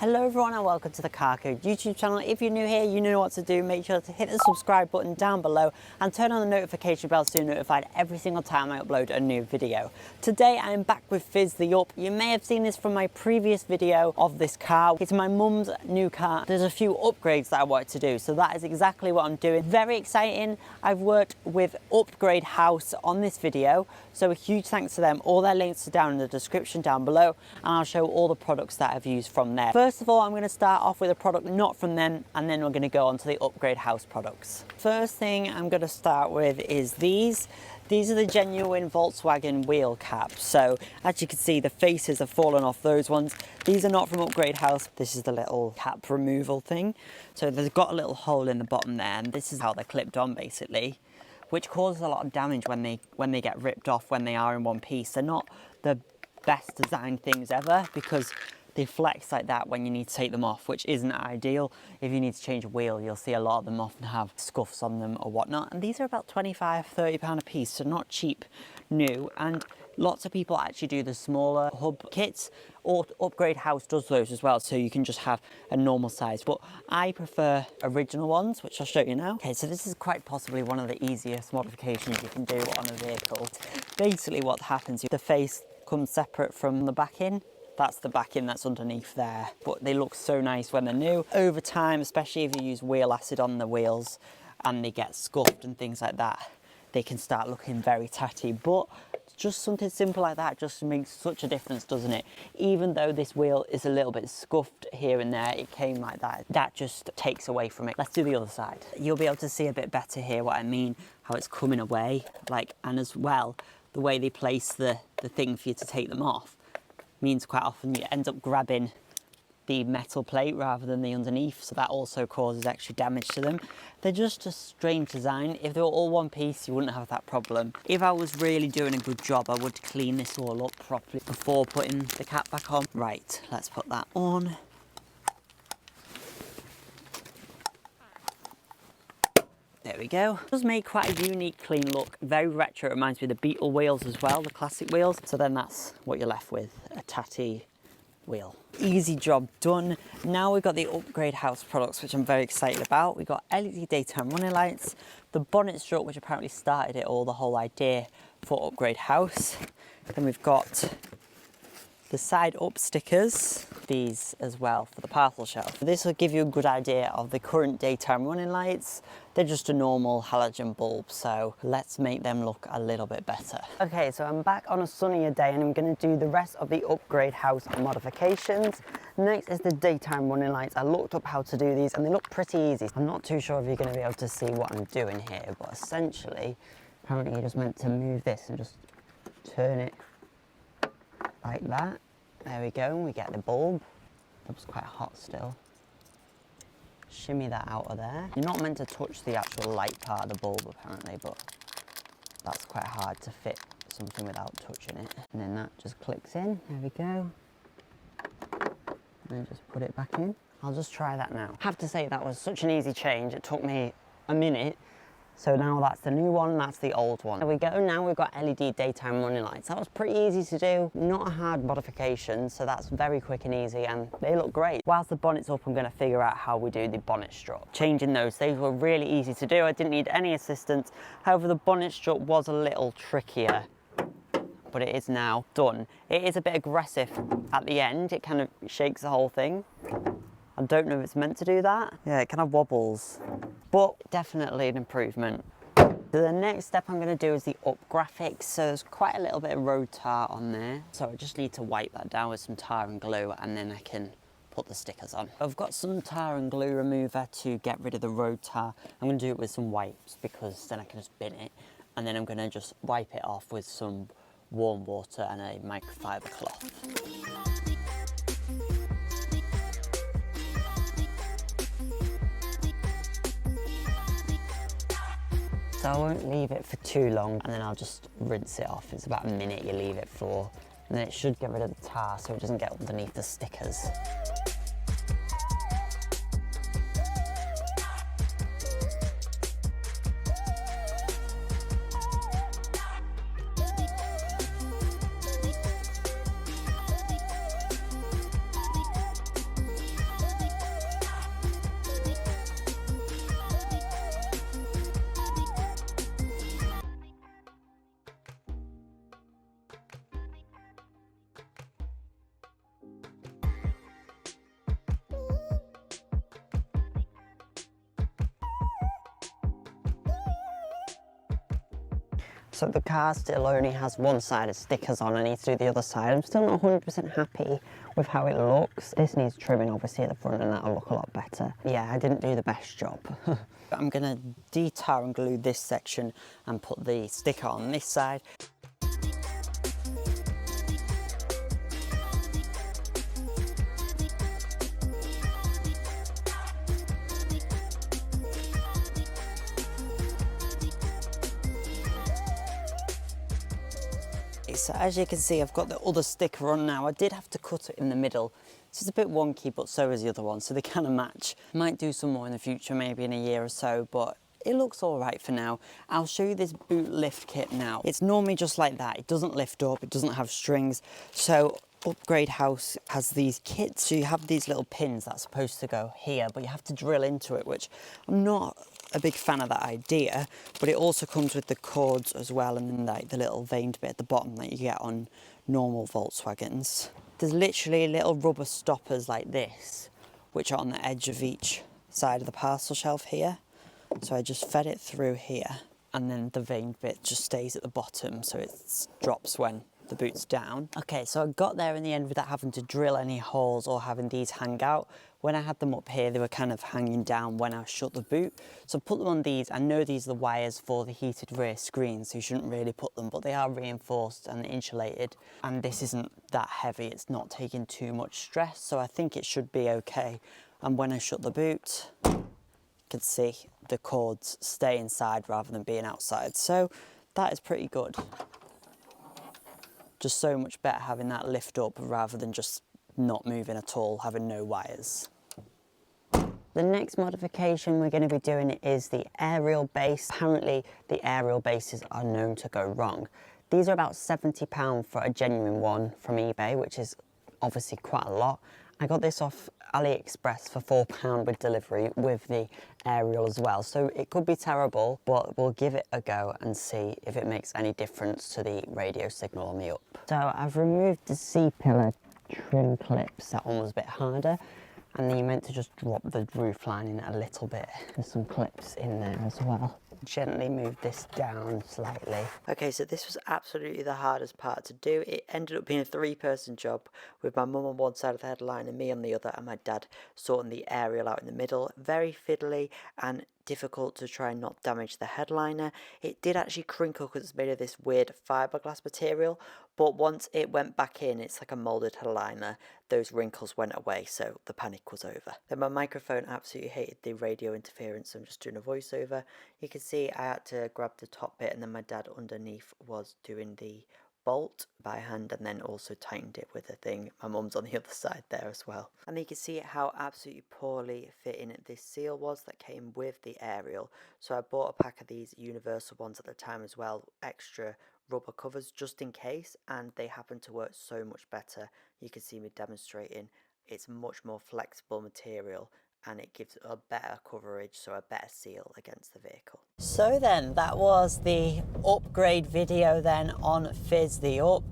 Hello everyone and welcome to the Carcode YouTube channel. If you're new here, you know what to do. Make sure to hit the subscribe button down below and turn on the notification bell so you're notified every single time I upload a new video. Today I am back with Fizz the Up. You may have seen this from my previous video of this car. It's my mum's new car. There's a few upgrades that I wanted to do, so that is exactly what I'm doing. Very exciting. I've worked with Upgrade House on this video, so a huge thanks to them. All their links are down in the description down below and I'll show all the products that I've used from there. First of all, I'm going to start off with a product not from them, and then we're going to go on to the Upgrade House products. First thing I'm going to start with is these. These are the genuine Volkswagen wheel caps. So as you can see, the faces have fallen off those ones. These are not from Upgrade House. This is the little cap removal thing. So they've got a little hole in the bottom there, and this is how they're clipped on basically, which causes a lot of damage when they get ripped off when they are in one piece. They're not the best designed things ever because they flex like that when you need to take them off, which isn't ideal. If you need to change a wheel, you'll see a lot of them often have scuffs on them or whatnot. And these are about £25–30 a piece, so not cheap new. And lots of people actually do the smaller hub kits, or Upgrade House does those as well, so you can just have a normal size. But I prefer original ones, which I'll show you now. Okay, so this is quite possibly one of the easiest modifications you can do on a vehicle. Basically what happens, the face comes separate from the backing. That's the backing that's underneath there, but they look so nice when they're new. Over time, especially if you use wheel acid on the wheels and they get scuffed and things like that, they can start looking very tatty. But just something simple like that just makes such a difference, doesn't it? Even though this wheel is a little bit scuffed here and there, it came like that. That just takes away from it. Let's do the other side. You'll be able to see a bit better here what I mean, how it's coming away, and as well, the way they place the thing for you to take them off means quite often you end up grabbing the metal plate rather than the underneath, so that also causes extra damage to them. They're just a strange design. If they were all one piece, you wouldn't have that problem. If I was really doing a good job, I would clean this all up properly before putting the cap back on. Right, let's put that on. There we go. It does make quite a unique clean look, very retro. It reminds me of the Beetle wheels as well, the classic wheels. So then that's what you're left with, a tatty wheel. Easy job done. Now we've got the Upgrade House products, which I'm very excited about. We've got LED daytime running lights, the bonnet strut, which apparently started it all, the whole idea for Upgrade House. Then we've got the side up stickers, these as well for the parcel shelf. This will give you a good idea of the current daytime running lights. They're just a normal halogen bulb, so let's make them look a little bit better. Okay, so I'm back on a sunnier day and I'm going to do the rest of the Upgrade House modifications. Next is the daytime running lights. I looked up how to do these and they look pretty easy. I'm not too sure if you're going to be able to see what I'm doing here, but essentially, apparently you're just meant to move this and just turn it like that. There we go, and we get the bulb. That was quite hot still. Shimmy that out of there. You're not meant to touch the actual light part of the bulb apparently, but that's quite hard to fit something without touching it. And then that just clicks in, there we go. And then just put it back in. I'll just try that now. I have to say that was such an easy change, it took me a minute. So now that's the new one, that's the old one. There we go, now we've got LED daytime running lights. That was pretty easy to do, not a hard modification, so that's very quick and easy and they look great. Whilst the bonnet's up, I'm gonna figure out how we do the bonnet strut. Changing those were really easy to do, I didn't need any assistance. However, the bonnet strut was a little trickier, but it is now done. It is a bit aggressive at the end, it kind of shakes the whole thing. I don't know if it's meant to do that. Yeah, it kind of wobbles, but definitely an improvement. So the next step I'm going to do is the up graphics. So there's quite a little bit of road tar on there. So I just need to wipe that down with some tar and glue and then I can put the stickers on. I've got some tar and glue remover to get rid of the road tar. I'm going to do it with some wipes because then I can just bin it. And then I'm going to just wipe it off with some warm water and a microfiber cloth. So I won't leave it for too long and then I'll just rinse it off. It's about a minute you leave it for, and then it should get rid of the tar so it doesn't get underneath the stickers. So the car still only has one side of stickers on. I need to do the other side. I'm still not 100% happy with how it looks. This needs trimming obviously at the front and that'll look a lot better. Yeah, I didn't do the best job. I'm gonna detar and glue this section and put the sticker on this side. So as you can see, I've got the other sticker on now. I did have to cut it in the middle. This is a bit wonky, but so is the other one, so they kind of match. Might do some more in the future, maybe in a year or so, but it looks all right for now. I'll show you this boot lift kit now. It's normally just like that. It doesn't lift up, it doesn't have strings. So Upgrade House has these kits. So you have these little pins that's supposed to go here, but you have to drill into it, which I'm not a big fan of that idea, but it also comes with the cords as well, and then like the little veined bit at the bottom that you get on normal Volkswagens. There's literally little rubber stoppers like this, which are on the edge of each side of the parcel shelf here. So I just fed it through here, and then the veined bit just stays at the bottom, so it drops when the boot's down. Okay, so I got there in the end without having to drill any holes or having these hang out. When I had them up here, they were kind of hanging down when I shut the boot. So I put them on these. I know these are the wires for the heated rear screen, so you shouldn't really put them, but they are reinforced and insulated. And this isn't that heavy. It's not taking too much stress, so I think it should be okay. And when I shut the boot, you can see the cords stay inside rather than being outside. So that is pretty good. Just so much better having that lift up rather than just not moving at all, having no wires. The next modification we're going to be doing is the aerial base. Apparently the aerial bases are known to go wrong. These are about £70 for a genuine one from eBay, which is obviously quite a lot. I got this off AliExpress for £4 with delivery with the aerial as well. So it could be terrible, but we'll give it a go and see if it makes any difference to the radio signal on the up. So I've removed the C-pillar trim clips. That one was a bit harder. And then you meant to just drop the roof lining a little bit. There's some clips in there as well. Gently move this down slightly. Okay, so this was absolutely the hardest part to do. It ended up being a 3-person job with my mum on one side of the headline and me on the other, and my dad sorting the aerial out in the middle. Very fiddly and difficult to try and not damage the headliner. It did actually crinkle because it's made of this weird fiberglass material, but once it went back in, it's like a molded headliner, those wrinkles went away, so the panic was over. Then my microphone absolutely hated the radio interference, so I'm just doing a voiceover. You can see I had to grab the top bit, and then my dad underneath was doing the bolt by hand and then also tightened it with a thing. My mum's on the other side there as well. And you can see how absolutely poorly fitting this seal was that came with the aerial. So I bought a pack of these universal ones at the time as well, extra rubber covers just in case, and they happen to work so much better. You can see me demonstrating. It's much more flexible material and it gives a better coverage, so a better seal against the vehicle. So then, that was the upgrade video then on Fizz the Up.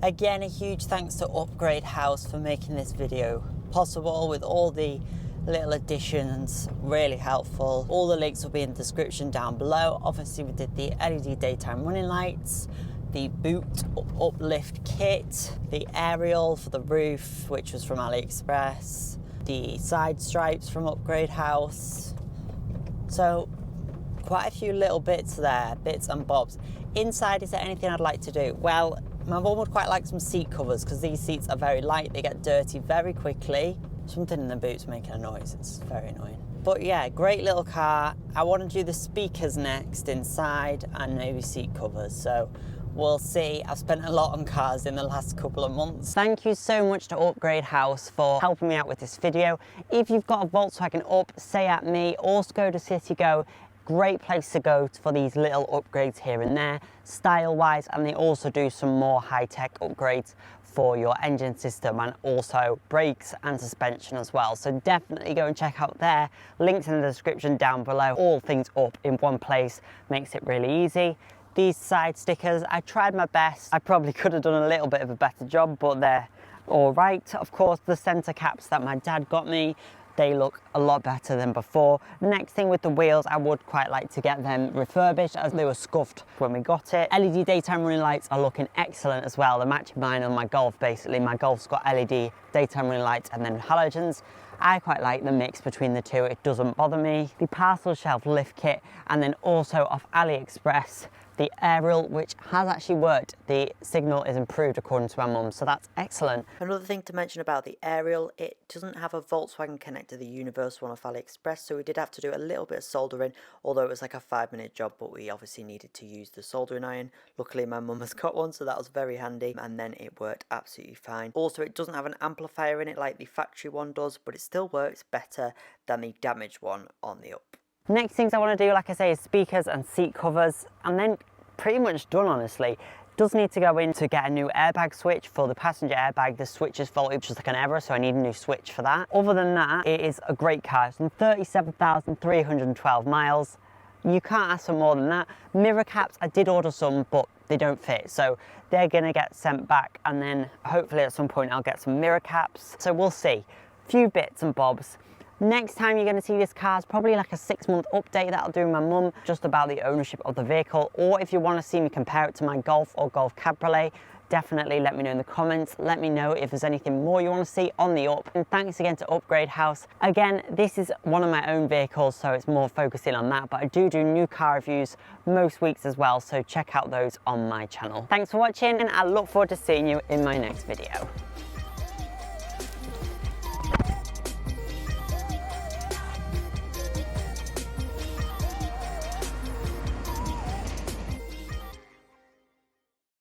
Again, a huge thanks to Upgrade House for making this video possible with all the little additions, really helpful. All the links will be in the description down below. Obviously we did the LED daytime running lights, the boot uplift kit, the aerial for the roof, which was from AliExpress, the side stripes from Upgrade House. So quite a few little bits there, bits and bobs. Inside, is there anything I'd like to do? Well, my mum would quite like some seat covers because these seats are very light, they get dirty very quickly. Something in the boot's making a noise, it's very annoying. But yeah, great little car. I want to do the speakers next inside and maybe seat covers, so we'll see. I've spent a lot on cars in the last couple of months. Thank you so much to Upgrade House for helping me out with this video. If you've got a Volkswagen Up, say at me, or Skoda Citigo. Great place to go for these little upgrades here and there, style-wise, and they also do some more high-tech upgrades for your engine system and also brakes and suspension as well. So definitely go and check out there. Links in the description down below. All things up in one place makes it really easy. These side stickers, I tried my best. I probably could have done a little bit of a better job, but they're all right. Of course, the center caps that my dad got me, They look a lot better than before. Next thing with the wheels, I would quite like to get them refurbished as they were scuffed when we got it. LED daytime running lights are looking excellent as well. They're matching mine on my Golf basically. My Golf's got LED daytime running lights and then halogens. I quite like the mix between the two. It doesn't bother me. The parcel shelf lift kit, and then also off AliExpress, the aerial, which has actually worked. The signal is improved according to my mum, so that's excellent. Another thing to mention about the aerial, it doesn't have a Volkswagen connector, the universal one off AliExpress, so we did have to do a little bit of soldering, although it was like a 5-minute job, but we obviously needed to use the soldering iron. Luckily my mum has got one, so that was very handy, and then it worked absolutely fine. Also, it doesn't have an amplifier in it like the factory one does, but it still works better than the damaged one on the Up. Next things I want to do, like I say, is speakers and seat covers, and then pretty much done, honestly. Does need to go in to get a new airbag switch for the passenger airbag. The switch is faulty, which is like an error, so I need a new switch for that. Other than that, it is a great car. It's on 37,312 miles. You can't ask for more than that. Mirror caps, I did order some, but they don't fit, so they're gonna get sent back, and then hopefully at some point I'll get some mirror caps. So we'll see. Few bits and bobs. Next time you're going to see this car is probably like a 6-month update that I'll do with my mum, just about the ownership of the vehicle. Or if you want to see me compare it to my Golf or Golf Cabriolet, definitely let me know in the comments. Let me know if there's anything more you want to see on the Up. And thanks again to Upgrade House. Again, this is one of my own vehicles, so it's more focusing on that, but I do new car reviews most weeks as well, so check out those on my channel. Thanks for watching, and I look forward to seeing you in my next video.